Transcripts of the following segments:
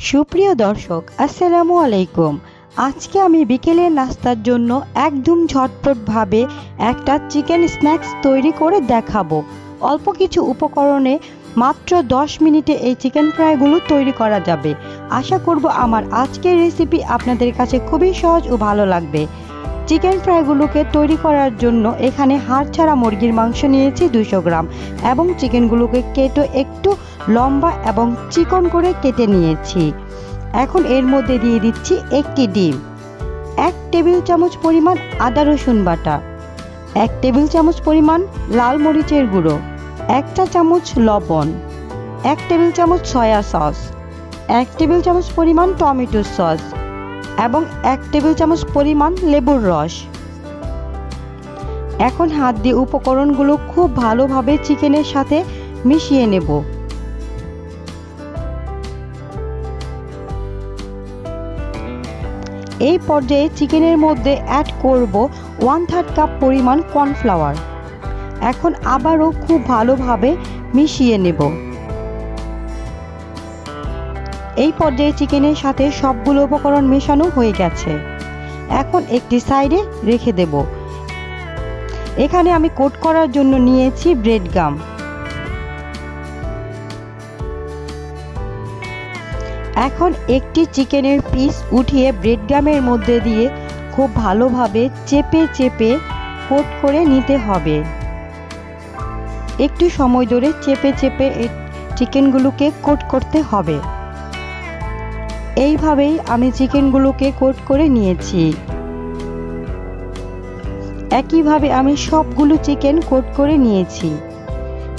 সুপ্রিয় দর্শক, আসসালামু আলাইকুম। আজকে আমি বিকেলের নাস্তার জন্য একদম ঝটপটভাবে একটা চিকেন স্ন্যাক্স তৈরি করে দেখাবো। অল্প কিছু উপকরণে মাত্র 10 মিনিটে এই চিকেন ফ্রাইগুলো তৈরি করা যাবে। আশা করব আমার আজকের রেসিপি আপনাদের কাছে খুবই সহজ ও ভালো লাগবে। চিকেন ফ্রাইগুলোকে তৈরি করার জন্য এখানে হাড় ছাড়া মুরগির মাংস নিয়েছি 200 গ্রাম এবং চিকেনগুলোকে কেটে একটু লম্বা এবং চিকন করে কেটে নিয়েছি। এখন এর মধ্যে দিয়ে দিচ্ছি একটি ডিম, 1 টেবিল চামচ পরিমাণ আদা রসুন বাটা, 1 টেবিল চামচ পরিমাণ লাল মরিচের গুঁড়ো, 1 চা চামচ লবণ, 1 টেবিল চামচ সয়া সস, 1 টেবিল চামচ পরিমাণ টমেটো সস এবং 1 টেবিল চামচ পরিমাণ লেবুর রস। এখন হাত দিয়ে উপকরণগুলো খুব ভালোভাবে চিকেনের সাথে মিশিয়ে নেব। এই পর্যায়ে চিকেনের মধ্যে অ্যাড করব 1/3 কাপ পরিমাণ কর্নফ্লাওয়ার। এখন আবারও খুব ভালোভাবে মিশিয়ে নেব। এই পর্যায়ে চিকেনের সাথে সবগুলো উপকরণ মেশানো হয়ে গেছে। এখন একটি সাইডে রেখে দেব। এখানে আমি কোট করার জন্য নিয়েছি ব্রেড গাম। এখন একটি চিকেনের পিস উঠিয়ে ব্রেড গামের মধ্যে দিয়ে খুব ভালোভাবে চেপে চেপে কোট করে নিতে হবে। একটু সময় ধরে চেপে চেপে এই চিকেনগুলোকে কোট করতে হবে। এইভাবেই আমি চিকেনগুলোকে কোট করে নিয়েছি। একইভাবে আমি সবগুলো চিকেন কোট করে নিয়েছি।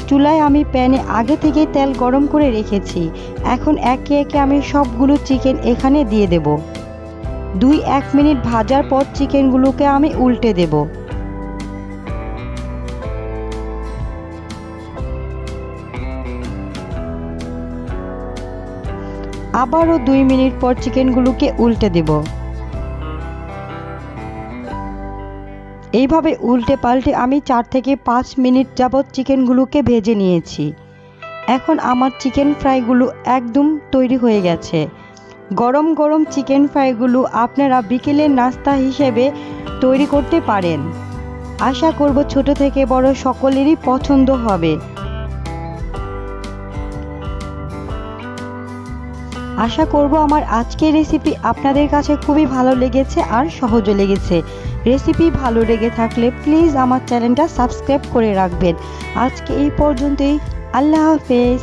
চুলায় আমি প্যানে আগে থেকে তেল গরম করে রেখেছি। এখন একে একে আমি সবগুলো চিকেন এখানে দিয়ে দেব। 2-1 মিনিট ভাজার পর চিকেনগুলোকে আমি উল্টে দেব। আবারও 2 মিনিট পর চিকেনগুলোকে উল্টে দেব। এইভাবে উল্টে পাল্টে আমি 4 থেকে 5 মিনিট যাবত চিকেনগুলোকে ভেজে নিয়েছি। এখন আমার চিকেন ফ্রাইগুলো একদম তৈরি হয়ে গেছে। গরম গরম চিকেন ফ্রাইগুলো আপনারা বিকেলের নাস্তা হিসেবে তৈরি করতে পারেন। আশা করব ছোট থেকে বড় সকলেরই পছন্দ হবে। আশা করব আমার আজকের রেসিপি আপনাদের কাছে খুবই ভালো লেগেছে আর সহজও লেগেছে। রেসিপি ভালো লেগে থাকলে প্লিজ আমার চ্যানেলটা সাবস্ক্রাইব করে রাখবেন। আজকে এই পর্যন্তই। আল্লাহ হাফেজ।